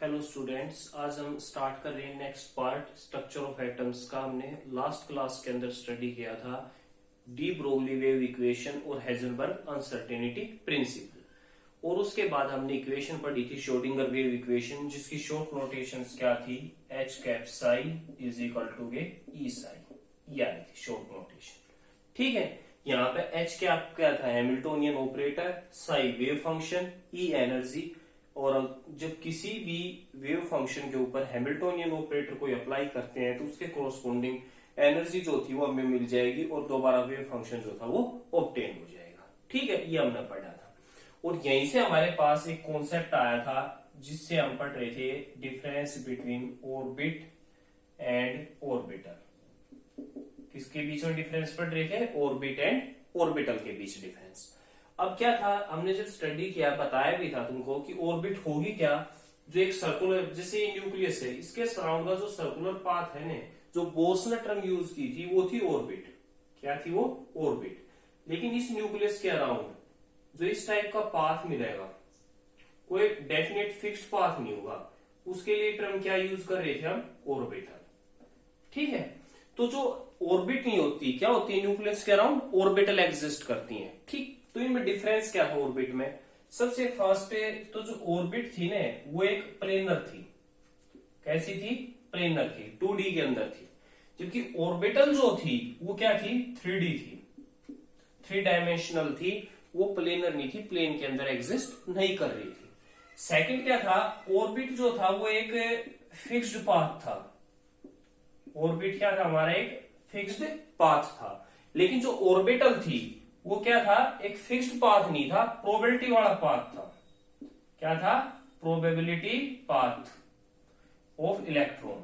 Hello students, आज हम start कर रहे हैं next part structure of atoms का। हमने लास्ट क्लास के अंदर स्टडी किया था डी ब्रोगली वेव इक्वेशन और हेजनबर्ग अनसर्टेनिटी प्रिंसिपल, और उसके बाद हमने इक्वेशन पढ़ी थी श्रोडिंगर वेव इक्वेशन, जिसकी शॉर्ट नोटेशंस क्या थी, H cap psi is equal to E psi, ये आई थी शॉर्ट नोटेशन। ठीक है, यहाँ पे एच कैप क्या था, Hamiltonian operator, Sai wave function, ई एनर्जी। और जब किसी भी वेव फंक्शन के ऊपर हैमिल्टोनियन ऑपरेटर को अप्लाई करते हैं तो उसके कोरोस्पोंडिंग एनर्जी जो थी वो हमें मिल जाएगी और दोबारा वेव फंक्शन जो था वो ऑब्टेन हो जाएगा। ठीक है, ये हमने पढ़ा था। और यहीं से हमारे पास एक कॉन्सेप्ट आया था जिससे हम पढ़ रहे थे difference between orbit and orbital. किसके बीच में डिफरेंस पढ़ रहे थे, ऑर्बिट एंड ऑर्बिटल के बीच डिफरेंस। अब क्या था, हमने जब स्टडी किया बताया भी था तुमको कि ऑर्बिट होगी क्या, जो एक सर्कुलर, जैसे ये न्यूक्लियस है, इसके सराउंड का जो सर्कुलर पाथ है ने, जो बोस ने टर्म यूज की थी वो थी ऑर्बिट। क्या थी वो, ऑर्बिट। लेकिन इस न्यूक्लियस के अराउंड जो इस टाइप का पाथ मिलेगा, कोई डेफिनेट फिक्स्ड पाथ नहीं होगा, उसके लिए टर्म क्या यूज कर रहे थे हम, ऑर्बिटल। ठीक है, तो जो ऑर्बिट नहीं होती, क्या होती है, न्यूक्लियस के अराउंड ऑर्बिटल एग्जिस्ट करती है। ठीक, तो इनमें डिफरेंस क्या था ऑर्बिट में, सबसे फर्स्ट पे तो जो ऑर्बिट थी ना वो एक प्लेनर थी। कैसी थी, प्लेनर थी, 2D के अंदर थी। जबकि ऑर्बिटल जो थी वो क्या थी, 3D थी, 3 डायमेंशनल थी, वो प्लेनर नहीं थी, प्लेन के अंदर एग्जिस्ट नहीं कर रही थी। सेकंड क्या था, ऑर्बिट जो था वो एक फिक्स्ड पाथ था। ऑर्बिट क्या था हमारा, एक फिक्स्ड पाथ था। लेकिन जो ऑर्बिटल थी वो क्या था, एक फिक्स्ड पाथ नहीं था, प्रोबेबिलिटी वाला पाथ था। क्या था, probability path of electron,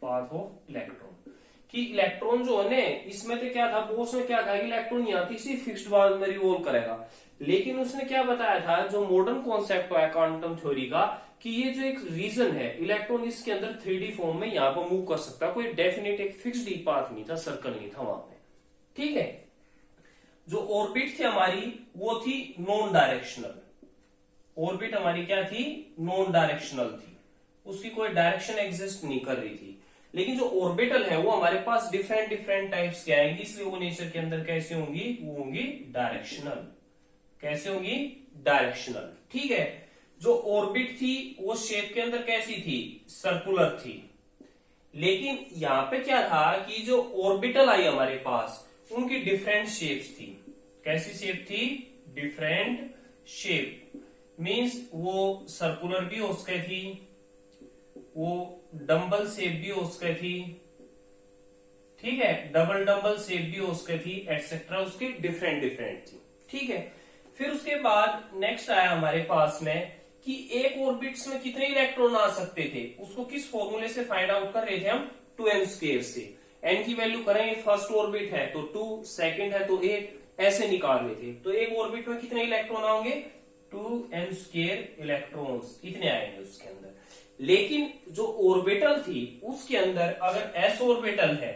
path of electron. कि इलेक्ट्रॉन जो है ना, इसमें तो क्या था, बोस में क्या था, इलेक्ट्रॉन यहाँ किसी फिक्स्ड पाथ में रिवॉल्व करेगा। लेकिन उसने क्या बताया था, जो मॉडर्न कॉन्सेप्ट है क्वांटम थ्योरी का, कि ये जो एक रीजन है, इलेक्ट्रॉन इसके अंदर 3D फॉर्म में यहाँ पर मूव कर सकता, कोई डेफिनेट एक फिक्स्ड पाथ नहीं था, सर्कल नहीं था वहां पे। ठीक है, जो ऑर्बिट थी हमारी वो थी नॉन डायरेक्शनल। ऑर्बिट हमारी क्या थी, नॉन डायरेक्शनल थी, उसकी कोई डायरेक्शन एग्जिस्ट नहीं कर रही थी। लेकिन जो ऑर्बिटल है वो हमारे पास डिफरेंट डिफरेंट टाइप्स के आएंगी, इसलिए वो नेचर के अंदर कैसे होंगी, वो होंगी डायरेक्शनल। कैसे होंगी, डायरेक्शनल। ठीक है, जो ऑर्बिट थी वो शेप के अंदर कैसी थी, सर्कुलर थी। लेकिन यहां पे क्या था कि जो ऑर्बिटल आई हमारे पास, उनकी डिफरेंट शेप्स थी। कैसी शेप थी, डिफरेंट शेप। मींस वो सर्कुलर भी हो सके थी, वो डम्बल शेप भी हो सके थी, ठीक है, डबल डम्बल शेप भी हो सके थी, एटसेट्रा, उसकी डिफरेंट डिफरेंट थी। ठीक है, फिर उसके बाद नेक्स्ट आया हमारे पास में कि एक ऑर्बिट्स में कितने इलेक्ट्रॉन आ सकते थे, उसको किस फॉर्मूले से फाइंड आउट कर रहे थे हम, 2n² से। n की वैल्यू करें, फर्स्ट ऑर्बिट है तो 2, सेकंड है तो 8, ऐसे निकाल रहे थे। तो एक ऑर्बिट में कितने इलेक्ट्रॉन आएंगे, 2n² इलेक्ट्रॉन्स, इतने आएंगे उसके अंदर। लेकिन जो ऑर्बिटल थी उसके अंदर अगर s ऑर्बिटल है,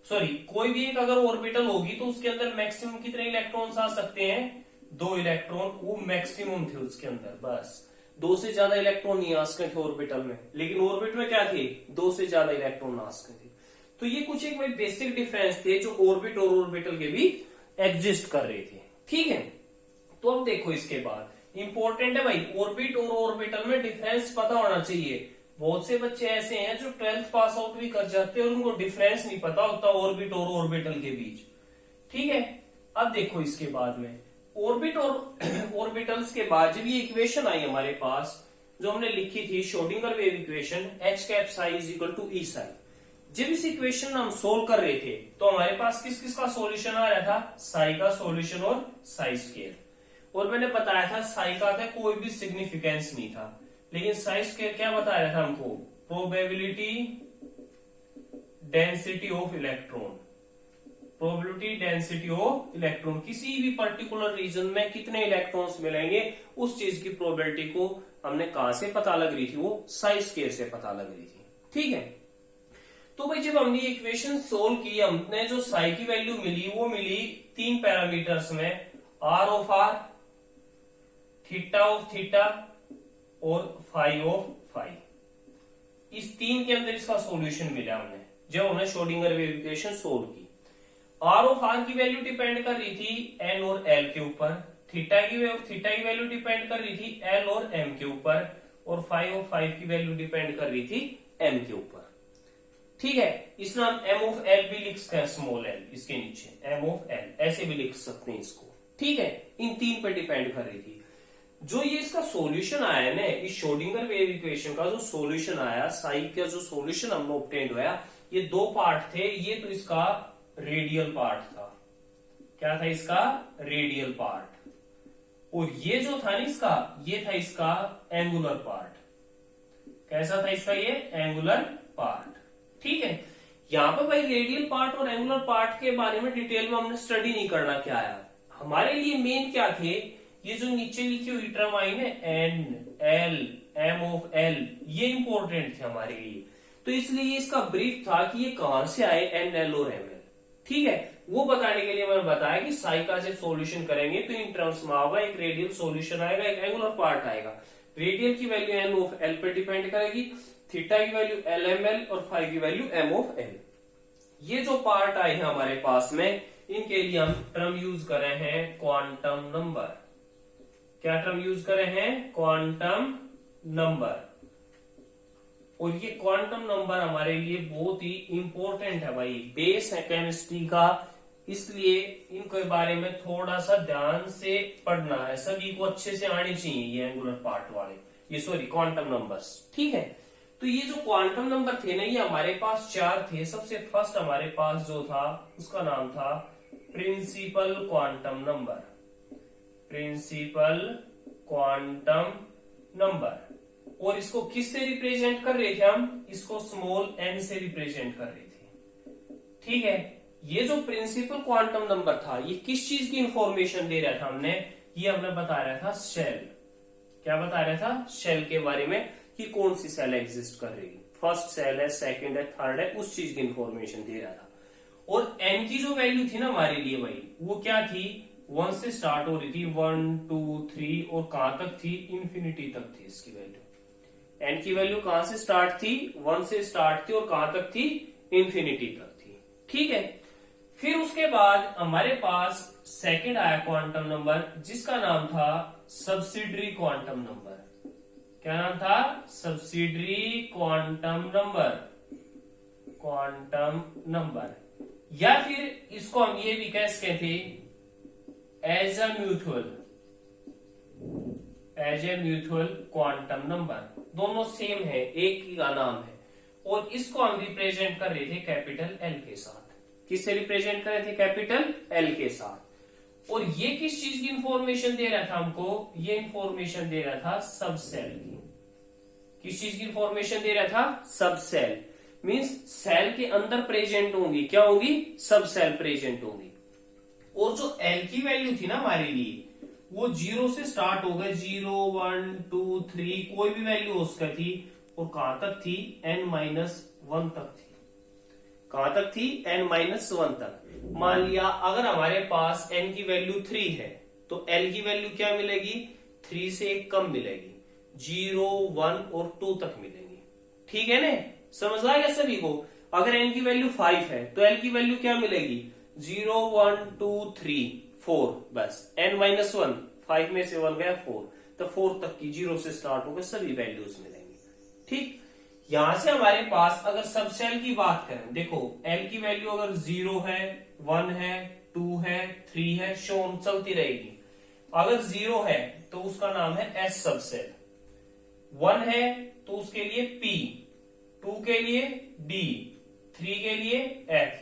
सॉरी कोई भी एक अगर ऑर्बिटल होगी तो उसके अंदर मैक्सिमम कितने इलेक्ट्रॉन्स आ सकते हैं, 2 इलेक्ट्रॉन, वो मैक्सिमम थे उसके अंदर। बस 2 से ज्यादा इलेक्ट्रॉन नहीं आ सकते थे ऑर्बिटल में। लेकिन ऑर्बिट में क्या थे, 2 से ज्यादा इलेक्ट्रॉन आ सकते थे। तो ये कुछ एक बेसिक डिफरेंस थे जो ऑर्बिट और ऑर्बिटल के भी एग्जिस्ट कर रहे थे। ठीक है, तो अब देखो इसके बाद इंपॉर्टेंट है भाई, ऑर्बिट और ऑर्बिटल में डिफरेंस पता होना चाहिए। बहुत से बच्चे ऐसे हैं जो 12th पास आउट भी कर जाते हैं और उनको डिफरेंस नहीं पता होता ऑर्बिट और ऑर्बिटल के बीच। ठीक है, अब देखो इसके बाद में ऑर्बिट और ऑर्बिटल्स के बाद जब ये इक्वेशन आई हमारे पास, जो हमने लिखी थी Schrodinger wave equation, H cap psi is equal to E psi. जब इस इक्वेशन हम सोल्व कर रहे थे तो हमारे पास किस किस का सॉल्यूशन आ रहा था, साई का सॉल्यूशन और साई स्क्वायर। और मैंने बताया था साई का था कोई भी सिग्निफिकेंस नहीं था, लेकिन साई स्क्वायर क्या बताया था हमको, probability density of electron. Probability density of electron, किसी भी पर्टिकुलर रीजन में कितने इलेक्ट्रॉन्स मिलेंगे उस चीज की प्रोबेबिलिटी को हमने कहां से पता लग रही थी, वो साई स्क्वायर से पता लग रही थी। ठीक है, तो भाई जब हमने इक्वेशन सोल्व की, हमने जो साई की वैल्यू मिली वो मिली 3 पैरामीटर्स में, R of R, theta of theta, और फाइव ऑफ फाइव, इस तीन के अंदर इसका सॉल्यूशन मिला हमने जब हमने श्रोडिंगर वेव इक्वेशन सोल्व की। आर ऑफ आर की वैल्यू डिपेंड कर रही थी एन और एल के ऊपर, थीटा की वैल्यू डिपेंड कर रही थी एल और एम के ऊपर, और फाइव ऑफ फाइव की वैल्यू डिपेंड कर रही थी एम के ऊपर। ठीक है, इसमें हम एम ऑफ एल भी लिख सकते हैं, स्मॉल एल इसके नीचे एम ऑफ एल ऐसे भी लिख सकते हैं इसको। ठीक है, इन तीन पर डिपेंड कर रही थी। जो ये इसका सॉल्यूशन आया ना, इस श्रोडिंगर वेव इक्वेशन का जो सॉल्यूशन आया, साई का जो सॉल्यूशन हमने ऑब्टेन्ड हुआ, ये दो पार्ट थे। ये तो इसका रेडियल पार्ट था, क्या था इसका रेडियल पार्ट, और ये जो था ना इसका, ये था इसका एंगुलर पार्ट। कैसा था इसका ये एंगुलर पार्ट। ठीक है, यहाँ पर भाई रेडियल पार्ट और एंगुलर पार्ट के बारे में डिटेल में हमने स्टडी नहीं करना क्या आया। हमारे लिए मेन क्या थे, ये जो नीचे लिखी हुई टर्म आई ना N L M of L, ये इंपॉर्टेंट थे हमारे लिए। तो इसलिए इसका ब्रीफ था कि ये कहां से आए एन एल और एम एल। ठीक है, वो बताने के लिए मैंने बताया कि साई का जब सॉल्यूशन करेंगे तो इन टर्म्स में आएगा, एक रेडियल सॉल्यूशन आएगा, एक एंगुलर पार्ट आएगा। रेडियल की वैल्यू एन ऑफ एल पर डिपेंड करेगी, थीटा की वैल्यू एल एम एल और फाइव की वैल्यू एम ऑफ एल। ये जो पार्ट आए हैं हमारे पास में, इनके लिए हम टर्म यूज कर रहे हैं क्वांटम नंबर। क्या टर्म यूज कर रहे हैं, क्वांटम नंबर। और ये क्वांटम नंबर हमारे लिए बहुत ही इंपॉर्टेंट है भाई, बेस है केमिस्ट्री का, इसलिए इनके बारे में थोड़ा सा ध्यान से पढ़ना है, सभी को अच्छे से आनी चाहिए ये एंगुलर पार्ट वाले, ये सॉरी क्वांटम नंबर्स। ठीक है, तो ये जो क्वांटम नंबर थे ना, ये हमारे पास चार थे। सबसे फर्स्ट हमारे पास जो था उसका नाम था principal quantum number, principal quantum number. और इसको किससे रिप्रेजेंट कर रहे थे हम, इसको स्मॉल एन से रिप्रेजेंट कर रहे थे। ठीक है, ये जो प्रिंसिपल क्वांटम नंबर था, ये किस चीज की इंफॉर्मेशन दे रहा था हमने, ये हमने बता रहा था शेल। क्या बता रहा था, शेल के बारे में कि कौन सी सेल एग्जिस्ट कर रही है, फर्स्ट सेल है, सेकंड है, थर्ड है, उस चीज की इंफॉर्मेशन दे रहा था। और एन की जो वैल्यू थी ना हमारे लिए भाई, वो क्या थी, 1 से स्टार्ट हो रही थी, 1 2 3 और कहां तक थी, इंफिनिटी तक थी इसकी वैल्यू। एन की वैल्यू कहां से स्टार्ट थी, 1 से स्टार्ट थी और कहां तक थी, इंफिनिटी तक थी। ठीक है, फिर उसके बाद हमारे पास सेकंड आया क्वांटम नंबर, जिसका नाम था सब्सिडरी क्वांटम नंबर। क्या नाम था, subsidiary quantum number, quantum number. या फिर इसको हम ये भी कह सकते थे azimuthal quantum number. दोनों सेम है, एक ही का नाम है। और इसको हम रिप्रेजेंट कर रहे थे कैपिटल एल के साथ। किससे रिप्रेजेंट कर रहे थे, कैपिटल एल के साथ। और ये किस चीज की इंफॉर्मेशन दे रहा था हमको, ये इंफॉर्मेशन दे रहा था सब सेल की। किस चीज की इंफॉर्मेशन दे रहा था, सब सेल। मींस सेल के अंदर प्रेजेंट होंगी, क्या होंगी, सब सेल प्रेजेंट होंगी। और जो एल की वैल्यू थी ना हमारे लिए, वो 0 से स्टार्ट हो गए, 0 1 2 3 कोई भी वैल्यू उसका थी, और कहां तक थी, n-1 तक थी। कहां तक थी, n-1 तक। मान लिया अगर हमारे पास n की वैल्यू 3 है, तो l की वैल्यू क्या मिलेगी, 3 से एक कम मिलेगी, 0 1 और 2 तक मिलेगी। ठीक है ना, समझ आएगा सभी को। अगर n की वैल्यू 5 है तो l की वैल्यू क्या मिलेगी, 0 1 2 3 4, बस n-1, 5 में से 1 गया 4, तो 4 तक की 0 से स्टार्ट होकर सभी वैल्यूज मिलेंगी। ठीक, यहां से हमारे पास अगर सब सेल की बात करें, देखो l की वैल्यू अगर 0 है, 1 है, 2 है, 3 है, शोन चलती रहेगी। अगर 0 है तो उसका नाम है S सब सेल, 1 है तो उसके लिए P, 2 के लिए D, 3 के लिए F।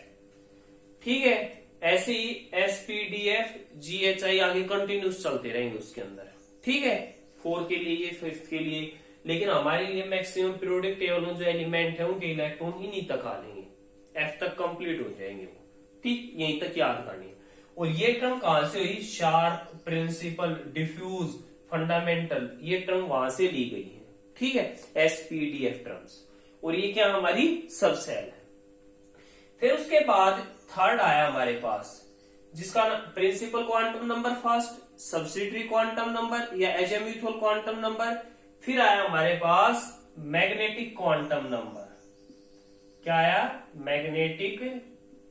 ठीक है, ऐसे ही SPDF GHI आगे कंटिन्यूस चलते रहेंगे उसके अंदर। ठीक है, 4 के लिए ये, 5th के लिए। लेकिन हमारे लिए मैक्सिमम पीरियोडिक टेबल में जो एलिमेंट है उनके इलेक्ट्रॉन इन्हीं तक आ लेंगे, F तक कंप्लीट हो जाएंगे वो। ठीक, यहीं तक याद करनी है। और ये टर्म कहां से हुई, शार्प, प्रिंसिपल, डिफ्यूज, फंडामेंटल, ये टर्म वहां से ली गई है। ठीक है, SPDF टर्म्स। और ये क्या हमारी सब सेल है। फिर उसके बाद थर्ड आया हमारे पास, जिसका principal quantum number first, subsidiary quantum number या एजेम्यूथुअल क्वांटम नंबर, फिर आया हमारे पास मैग्नेटिक क्वांटम नंबर। क्या आया? Magnetic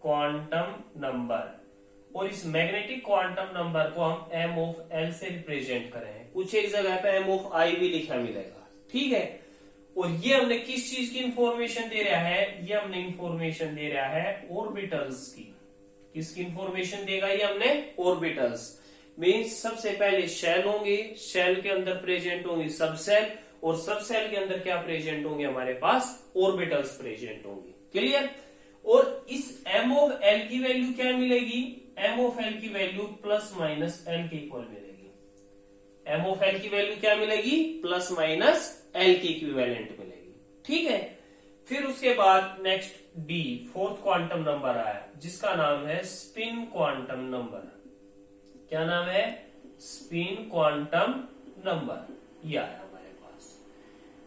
quantum number. और इस मैग्नेटिक क्वांटम नंबर को हम m ऑफ l से रिप्रेजेंट करें। कुछ एक जगह पे m ऑफ i भी लिखा मिलेगा, ठीक है। और ये हमने किस चीज की इंफॉर्मेशन दे रहा है? ये हमने इंफॉर्मेशन दे रहा है ऑर्बिटल्स की। किसकी इंफॉर्मेशन देगा ये? हमने ऑर्बिटल्स। मीन्स सबसे पहले शेल होंगे, शेल के अंदर प्रेजेंट होंगे सब सेल, और सब सेल के अंदर क्या प्रेजेंट होंगे? हमारे पास ऑर्बिटल्स प्रेजेंट होंगे। क्लियर? और इस m ऑफ l की वैल्यू क्या मिलेगी? m ऑफ l की वैल्यू प्लस माइनस l के इक्वल मिलेगी। m ऑफ l की वैल्यू क्या मिलेगी? प्लस माइनस l के इक्विवेलेंट मिलेगी, ठीक है। फिर उसके बाद next d, fourth quantum number आया, जिसका नाम है स्पिन क्वांटम नंबर। क्या नाम है? Spin quantum number. ये आया हमारे पास।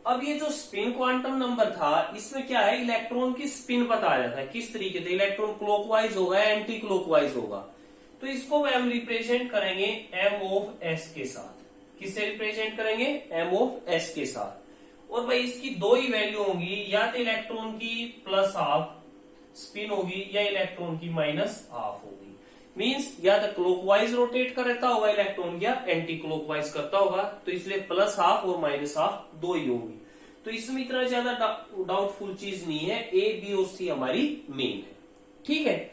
अब ये जो स्पिन क्वांटम नंबर था, इसमें क्या है? इलेक्ट्रॉन की स्पिन बताया जाता है। किस तरीके से? इलेक्ट्रॉन क्लॉकवाइज होगा या एंटी क्लॉकवाइज होगा। तो इसको हम रिप्रेजेंट करेंगे m ऑफ s के साथ। किससे रिप्रेजेंट करेंगे? m ऑफ s के साथ। और भाई इसकी दो ही वैल्यू होंगी, या तो इलेक्ट्रॉन की प्लस हाफ स्पिन होगी या इलेक्ट्रॉन की माइनस हाफ होगी। मींस या तो क्लॉकवाइज रोटेट करता होगा इलेक्ट्रॉन या एंटी क्लॉकवाइज करता होगा, तो इसलिए प्लस हाफ और माइनस हाफ दो ही होगी। तो इसमें इतना ज्यादा डाउटफुल चीज नहीं है, ए बी और सी हमारी मेन है, ठीक है।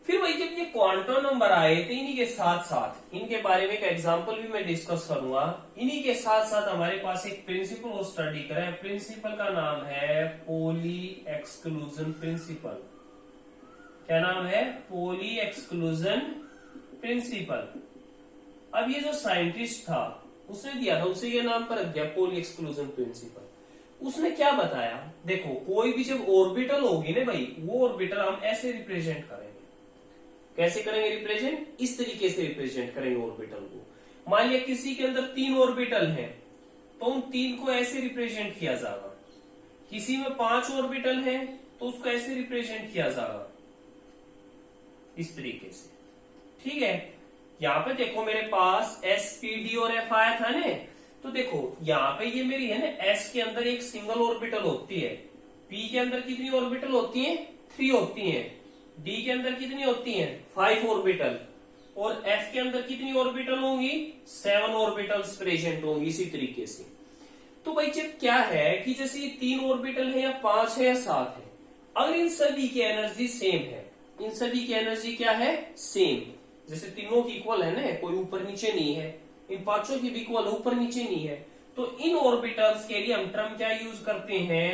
फिर वही जब ये क्वांटम नंबर आए थे, इन्हीं के साथ साथ इनके बारे में एक एग्जांपल भी मैं डिस्कस करूंगा। इन्हीं के साथ साथ हमारे पास एक प्रिंसिपल को स्टडी करें। प्रिंसिपल का नाम है पॉली एक्सक्लूजन प्रिंसिपल। क्या नाम है? Poly exclusion principle. अब ये जो साइंटिस्ट था उसने दिया था, उसे ये नाम पर रख दिया पॉली एक्सक्लूजन प्रिंसिपल। उसने क्या बताया? देखो, कोई भी जब ऑर्बिटल होगी ना भाई, वो ऑर्बिटल हम ऐसे रिप्रेजेंट करेंगे। कैसे करेंगे रिप्रेजेंट? इस तरीके से रिप्रेजेंट करेंगे ऑर्बिटल को। मान लिया किसी के अंदर 3 ऑर्बिटल हैं, तो उन 3 को ऐसे रिप्रेजेंट किया जाएगा। किसी में 5 ऑर्बिटल हैं, तो उसको ऐसे रिप्रेजेंट किया जाएगा, इस तरीके से, ठीक है। यहाँ पे देखो मेरे पास s p d और f आया था ने, तो देखो यहाँ पे ये मेरी है ना, s के अंदर एक सिंगल ऑर्बिटल होती है, p के अंदर कितनी ऑर्बिटल होती है? 3 होती हैं, d के अंदर कितनी होती हैं? 5 ऑर्बिटल, और f के अंदर कितनी ऑर्बिटल होंगी? 7 ऑर्बिटल्स प्रेजेंट होंगी, इसी तरीके से। तो भाई जब क्या है कि जैसे ये 3 ऑर्बिटल है या 5 है या 7 है, अगर इन सभी की एनर्जी सेम है, इन सभी की एनर्जी क्या है? सेम। जैसे तीनों की इक्वल है ना, कोई ऊपर नीचे नहीं है, इन पांचों की भी इक्वल ऊपर नीचे नहीं है, तो इन ऑर्बिटल्स के लिए हम टर्म क्या यूज करते हैं?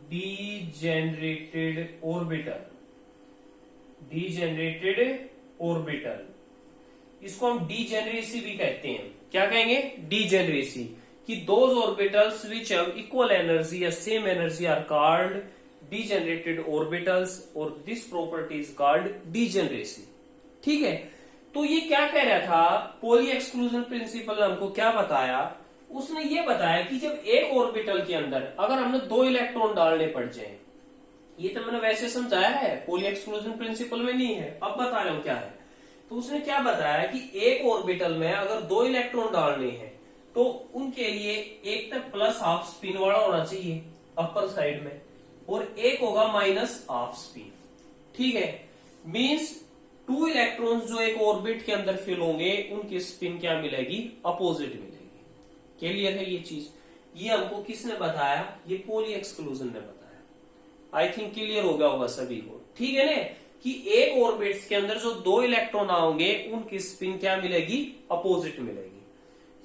Degenerated orbital. डीजेनरेटेड ऑर्बिटल, इसको हम डीजेनरेसी भी कहते हैं। क्या कहेंगे? डीजेनरेसी। कि those orbitals which have equal energy या same energy are called degenerated orbitals, और this property is called degeneracy, ठीक है। तो ये क्या कह रहा था? पॉली एक्सक्लूजन प्रिंसिपल हमको क्या बताया? उसने ये बताया कि जब एक ऑर्बिटल के अंदर अगर हमने 2 इलेक्ट्रॉन डालने पड़ जाए, ये तो मैंने वैसे समझाया है, पॉली एक्सक्लूजन प्रिंसिपल में नहीं है, अब बता रहा हूं क्या है। तो उसने क्या बताया कि एक ऑर्बिटल में अगर 2 इलेक्ट्रॉन डालने हैं, तो उनके लिए एक तक प्लस हाफ स्पिन वाला होना चाहिए अपर साइड में, और एक होगा माइनस हाफ स्पिन, ठीक है। मींस 2 इलेक्ट्रॉन्स जो एक ऑर्बिट के अंदर फिल होंगे, उनकी स्पिन क्या मिलेगी? अपोजिट मिलेगी। क्लियर है ये चीज? ये हमको किसने बताया? ये पॉली एक्सक्लूजन ने बताया। आई थिंक क्लियर हो गया होगा सभी को, ठीक है ना, कि एक ऑर्बिट्स के अंदर जो 2 इलेक्ट्रॉन आओगे, उनकी स्पिन क्या मिलेगी? अपोजिट मिलेगी।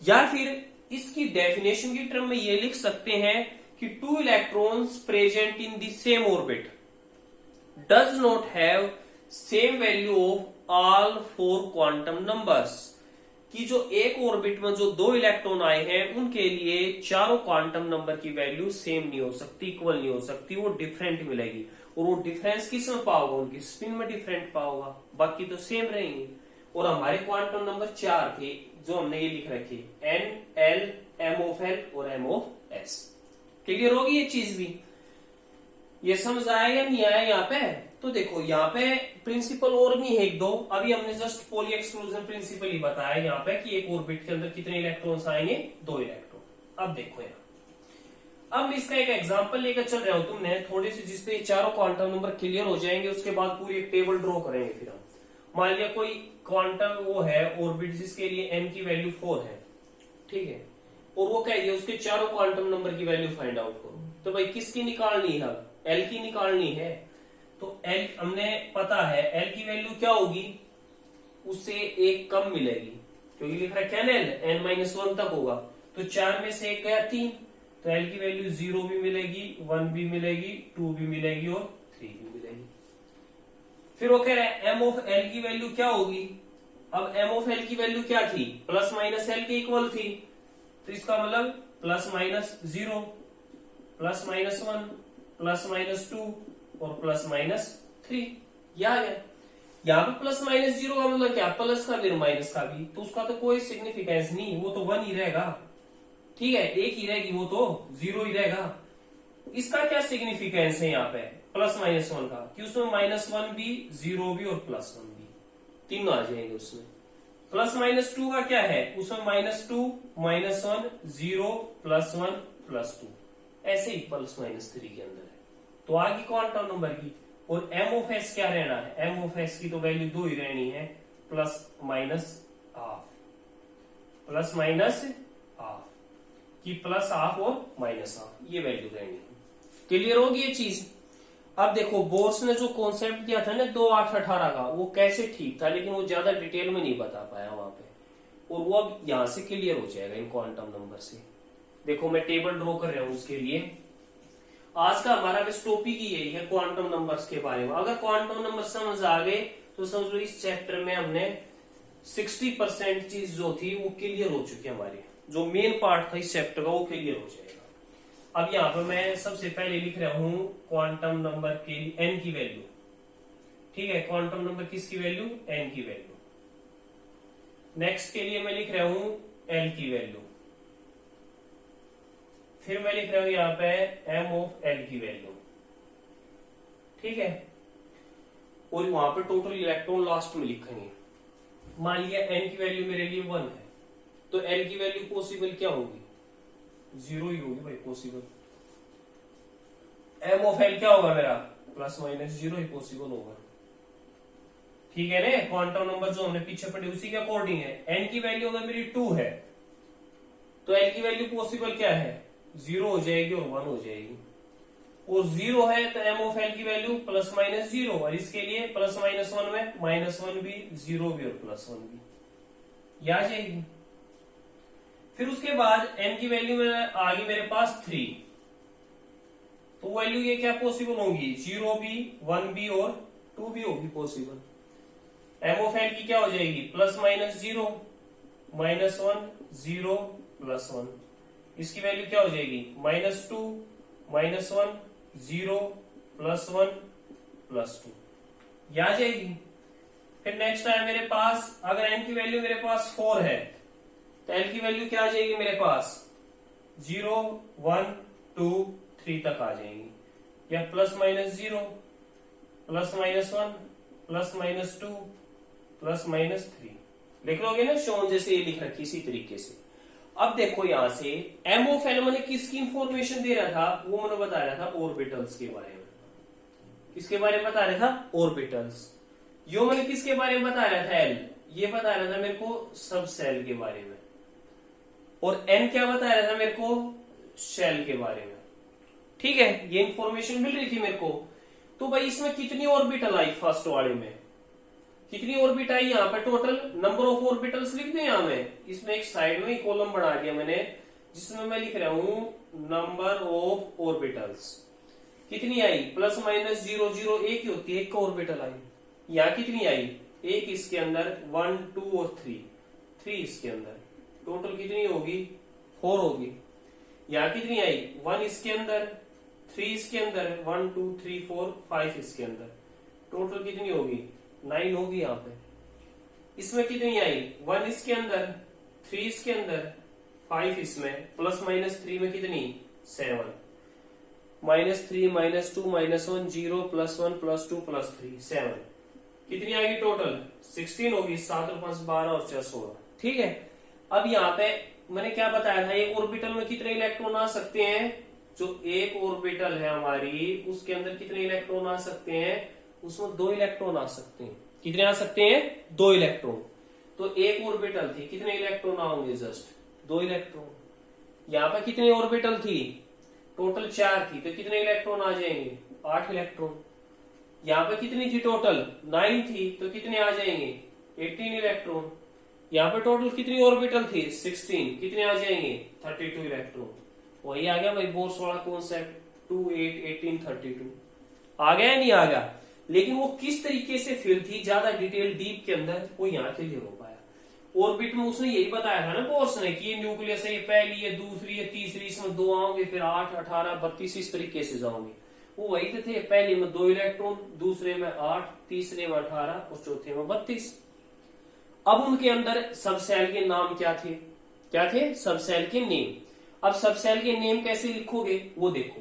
या फिर इसकी डेफिनेशन की टर्म में ये लिख सकते हैं कि 2 electrons present in the same orbit does not have same value of all 4 quantum numbers. कि जो एक ऑर्बिट में जो 2 इलेक्ट्रॉन आए हैं, उनके लिए चारों क्वांटम नंबर की वैल्यू सेम नहीं हो सकती, इक्वल नहीं हो सकती, वो डिफरेंट मिलेगी। और वो डिफरेंस किस में पाओगे? उनकी स्पिन में डिफरेंट पाओगा, बाकी तो सेम रहेंगे। और हमारे क्वांटम नंबर 4 थे, जो हमने ये लिख रखे, n, l, m of l और m ऑफ s। क्लियर होगी ये चीज भी? ये समझ आया या नहीं आया यहाँ पे? तो देखो यहाँ पे प्रिंसिपल और भी है 1-2, अभी हमने जस्ट पॉली एक्सक्लूजन प्रिंसिपल ही बताया यहाँ पे कि एक ऑर्बिट के अंदर कितने इलेक्ट्रॉन्स आएंगे? 2 इलेक्ट्रॉन। अब देखो यार, अब मैं इसका एक एग्जांपल लेकर चल रहा हूं, तुमने थोड़े से जिससे चारों क्वांटम नंबर क्लियर हो जाएंगे उसके बाद पूरी एक टेबल ड्रॉ करेंगे। फिर हम मान लिया कोई क्वांटम वो है ऑर्बिट जिसके लिए n की वैल्यू 4 है, ठीक है, और वो कह दिया उसके चारों क्वांटम नंबर की वैल्यू फाइंड आउट करो। तो भाई किसकी निकालनी है? अब l की निकालनी है। तो l हमने पता है l की वैल्यू क्या होगी, उससे एक कम मिलेगी क्योंकि लिख रहा है n -1 तक होगा। तो 4 में से एक गया 3, तो l की वैल्यू 0 भी मिलेगी, 1 भी मिलेगी, 2 भी मिलेगी और 3 भी मिलेगी। फिर वो कह रहा है m ऑफ l की वैल्यू क्या होगी। अब m ऑफ l की वैल्यू क्या थी? प्लस माइनस l के इक्वल थी। तो इसका मतलब plus minus 0, plus minus 1, plus minus 2 और प्लस माइनस 3। यह आ गया। यहाँ पे प्लस माइनस 0 का मतलब क्या? प्लस का भी और माइनस का भी, तो उसका तो कोई सिग्निफिकेंस नहीं, वो तो 1 ही रहेगा, ठीक है, एक ही रहेगी, वो तो 0 ही रहेगा। इसका क्या सिग्निफिकेंस है यहाँ पे प्लस माइनस 1 का, कि उसमें -1 भी, 0 भी और +1 भी, तीनों आ जाएंगे उसमें। प्लस माइनस 2 का क्या है? उसमें -2, -1, 0, +1, +2, ऐसे ही प्लस माइनस 3 के अंदर है। तो आगे क्वांटम नंबर की। और m ऑफ s क्या रहना है? m ऑफ s की तो वैल्यू 2 ही रहनी है, plus minus half, plus minus half, कि प्लस हाफ और माइनस हाफ, ये वैल्यू रहनी है। क्लियर होगी ये चीज? अब देखो बोर्स ने जो कॉन्सेप्ट दिया था ना 2, 8, 18 का, वो कैसे ठीक था, लेकिन वो ज्यादा डिटेल में नहीं बता पाया वहां पे, और वो अब यहां से क्लियर हो जाएगा इन क्वांटम नंबर से। देखो मैं टेबल ड्रॉ कर रहा हूं उसके लिए। आज का हमारा बस टॉपिक ही यही है क्वांटम नंबर्स के बारे में। अगर क्वांटम नंबर समझ आ गए तो समझ लो इस चैप्टर में हमने 60% चीज जो थी वो क्लियर हो चुकी है हमारी, जो मेन पार्ट था इस चैप्टर का वो क्लियर हो जाएगा। अब यहाँ पर मैं सबसे पहले लिख रहा हूं क्वांटम नंबर के n की वैल्यू, ठीक है, क्वांटम नंबर किसकी वैल्यू? n की वैल्यू। नेक्स्ट के लिए मैं लिख रहा हूं l की वैल्यू। फिर मैं लिख रहा हूं यहाँ पे m ऑफ l की वैल्यू, ठीक है, और वहां पे टोटल इलेक्ट्रॉन लास्ट में लिखेंगे। मान लिया n की वैल्यू मेरे लिए 1 है, तो l की वैल्यू पॉसिबल क्या होगी? 0 ही होगी भाई पॉसिबल। m ऑफ l क्या होगा मेरा? प्लस माइनस 0 ही पॉसिबल होगा, ठीक है ना। क्वांटम नंबर जो हमने पीछे पढ़े उसी के अकॉर्डिंग है। n की वैल्यू अगर मेरी 2 है तो l की वैल्यू पॉसिबल क्या है? 0 हो जाएगी और 1 हो जाएगी। और 0 है तो m ऑफ l की वैल्यू प्लस माइनस 0, और इसके लिए प्लस माइनस 1 में -1 भी, 0 भी और +1 भी, ये आ जाएगी। फिर उसके बाद m की वैल्यू में आ गई मेरे पास 3, तो वैल्यू ये क्या पॉसिबल होगी? 0 भी, 1 भी और 2 भी होगी पॉसिबल। m ऑफ l की क्या हो जाएगी? प्लस माइनस 0, -1, 0, +1, इसकी वैल्यू क्या हो जाएगी? -2, -1, 0, +1, +2, ये आ जाएगी। फिर नेक्स्ट है मेरे पास, अगर n की वैल्यू मेरे पास 4 है तो l की वैल्यू क्या आ जाएगी मेरे पास? 0, 1, 2, 3 तक आ जाएंगी, या plus minus 0, plus minus 1, plus minus 2, plus minus 3 लिख लोगे ना, शोन जैसे ये लिख रखी इसी तरीके से। अब देखो यहां से m ऑफ l मैंने किसकी इंफॉर्मेशन दे रहा था? वो मैंने बता रहा था ऑर्बिटल्स के बारे में। किसके बारे में बता रहा था? ऑर्बिटल्स। यो मैंने किसके बारे में बता रहा था? l, ये बता रहा था मेरे को सब सेल के बारे में, और n क्या बता रहा था मेरे को? शेल के बारे में, ठीक है, ये इंफॉर्मेशन मिल रही थी मेरे को। तो भाई इसमें कितनी ऑर्बिटल आई? फर्स्ट वाले में कितनी ऑर्बिट आई? यहाँ पे टोटल नंबर ऑफ ऑर्बिटल्स लिख दें यहाँ में। इसमें एक साइड में कॉलम बना दिया मैंने, जिसमें मैं लिख रहा हूं नंबर ऑफ ऑर्बिटल्स। कितनी आई? प्लस माइनस 0, 0 एक ही होती है, एक का ऑर्बिटल आई। यहाँ कितनी आई? एक इसके अंदर, 1, 2 और 3 इसके अंदर, टोटल कितनी होगी? 4 होगी। यहाँ कितनी आई? 1 इसके अंदर, 3 इसके अंदर, 1, 2, 3, 4, 5 इसके अंदर, टोटल कितनी होगी? 9 होगी यहाँ पे। इसमें कितनी आई? 1 इसके अंदर, 3 इसके अंदर, 5 इसमें, प्लस माइनस 3 में कितनी? 7, -3, -2, -1, 0, +1, +2, +3, 7, कितनी आएगी टोटल? 16 होगी। 7 और 5 12 और 4 16, ठीक है। अब यहाँ पे मैंने क्या बताया था, एक ऑर्बिटल में कितने इलेक्ट्रॉन आ सकते हैं? जो एक ऑर्बिटल है हमारी, उसके अंदर कितने इलेक्ट्रॉन आ सकते हैं? उसमें 2 इलेक्ट्रॉन आ सकते हैं। कितने आ सकते हैं? 2 इलेक्ट्रॉन। तो एक ऑर्बिटल थी, कितने इलेक्ट्रॉन आओगे? Just 2 electron. यहाँ पे कितनी ऑर्बिटल थी? टोटल 4 थी, तो कितने इलेक्ट्रॉन आ जाएंगे? 8 इलेक्ट्रॉन। यहाँ पे कितनी थी? टोटल 9 थी, तो कितने आ जाएंगे? 18 इलेक्ट्रॉन। यहाँ पे टोटल कितनी ऑर्बिटल थी? 16, कितने आ जाएंगे? 32 इलेक्ट्रॉन। वही आ गया भाई बोर्स वाला कॉन्सेप्ट, 2 8 18 32 आ गया या नहीं आ गया? लेकिन वो किस तरीके से फिल थी, ज्यादा डिटेल डीप के अंदर, वो यहाँ क्लियर हो पाया। ऑर्बिट में उसने यही बताया था ना बोर्स ने कि ये न्यूक्लियस है, ये पहली है, दूसरी है, तीसरी, इसमें 2 आओगे, फिर 8 18 32 इस तरीके से जाओगे। वो वही थे, पहले में 2 इलेक्ट्रॉन, दूसरे में 8, तीसरे में 18 और चौथे में 32। अब उनके अंदर सब सेल के नाम क्या थे? क्या थे? सब सेल के नेम। अब सब सेल के नेम कैसे लिखोगे वो देखो।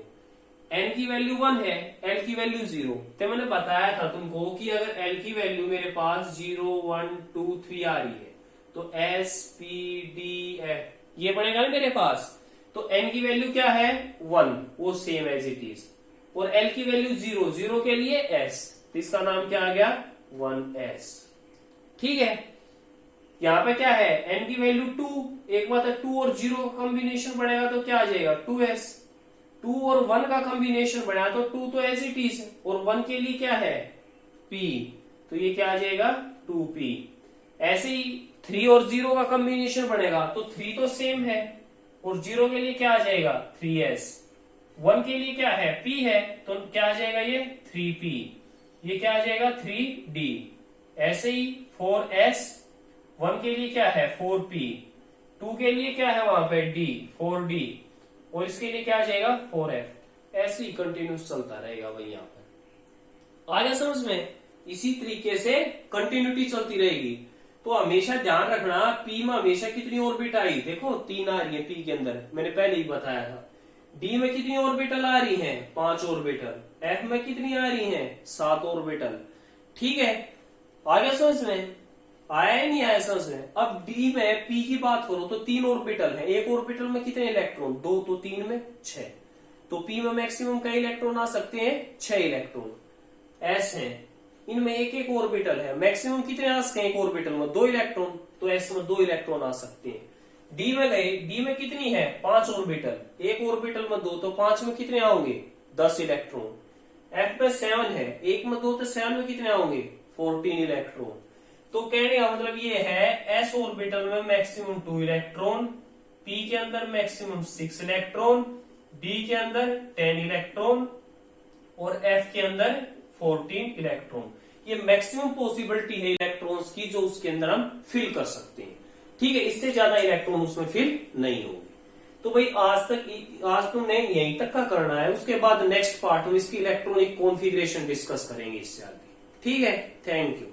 n की वैल्यू 1 है, l की वैल्यू 0। तो मैंने बताया था तुमको कि अगर l की वैल्यू मेरे पास 0 1 2 3 आ रही है तो S P D F ये बनेगा ना मेरे पास। तो n की वैल्यू क्या है? 1, वो सेम एज इट इज। और l की वैल्यू 0, 0 के लिए S, तो इसका नाम क्या आ गया? 1S। ठीक है। यहाँ पे क्या है? n की वैल्यू 2, एक बात है 2 और 0 कॉम्बिनेशन बनेगा तो क्या आ जाएगा? 2S। 2 और 1 का कॉम्बिनेशन बना तो 2 तो एज इट इज, और 1 के लिए क्या है? P, तो ये क्या आ जाएगा? 2P। ऐसे ही 3 और 0 का कॉम्बिनेशन बनेगा तो 3 तो सेम है, और 0 के लिए क्या आ जाएगा? 3S। 1 के लिए क्या है? P है, तो क्या आ जाएगा? ये 3P। ये क्या आ जाएगा? 3D। ऐसे ही 4S, 1 के लिए क्या है? 4P। 2 के लिए क्या है वहां पे? D, 4D। और इसके लिए क्या आ जाएगा? 4F। ऐसे ही कंटिन्यूस चलता रहेगा भाई। यहाँ पर आ गया समझ में? इसी तरीके से कंटिन्यूटी चलती रहेगी। तो हमेशा ध्यान रखना, P में हमेशा कितनी ऑर्बिट आई? देखो 3 आ रही है P के अंदर, मैंने पहले ही बताया था। D में कितनी ऑर्बिटल आ रही हैं? 5 ऑर्बिटल। F में कितनी आ रही हैं? 7 ऑर्बिटल। ठीक है, आ गया समझ में? आया ही नहीं आया समझ में? अब D में P की बात करो तो 3 ऑर्बिटल है, एक ऑर्बिटल में कितने इलेक्ट्रॉन? 2, तो 3 में 6। तो P में मैक्सिमम कई इलेक्ट्रॉन आ सकते हैं? 6 इलेक्ट्रॉन। S है, इनमें एक एक ऑर्बिटल है, मैक्सिमम कितने आ सकते हैं एक ऑर्बिटल में? 2 इलेक्ट्रॉन, तो S में 2 इलेक्ट्रॉन आ सकते हैं। D में गए, D में कितनी है? 5 ऑर्बिटल, एक ऑर्बिटल में 2, तो 5 में कितने आओगे? 10 इलेक्ट्रॉन। F में 7 है, एक में 2, तो 7 में कितने आओगे? 14 इलेक्ट्रॉन। तो कहने का मतलब ये है S ऑर्बिटल में मैक्सिमम 2 इलेक्ट्रॉन, P के अंदर मैक्सिमम 6 इलेक्ट्रॉन, D के अंदर 10 इलेक्ट्रॉन और F के अंदर 14 इलेक्ट्रॉन। ये मैक्सिमम पॉसिबिलिटी है इलेक्ट्रॉन्स की जो उसके अंदर हम फिल कर सकते हैं। ठीक है, इससे ज्यादा इलेक्ट्रॉन उसमें फिल नहीं होंगे। तो भाई आज तुमने यहीं तक का करना है, उसके बाद नेक्स्ट पार्ट में इसकी इलेक्ट्रॉनिक कॉन्फ़िगरेशन डिस्कस करेंगे इससे आगे। ठीक है, थैंक यू।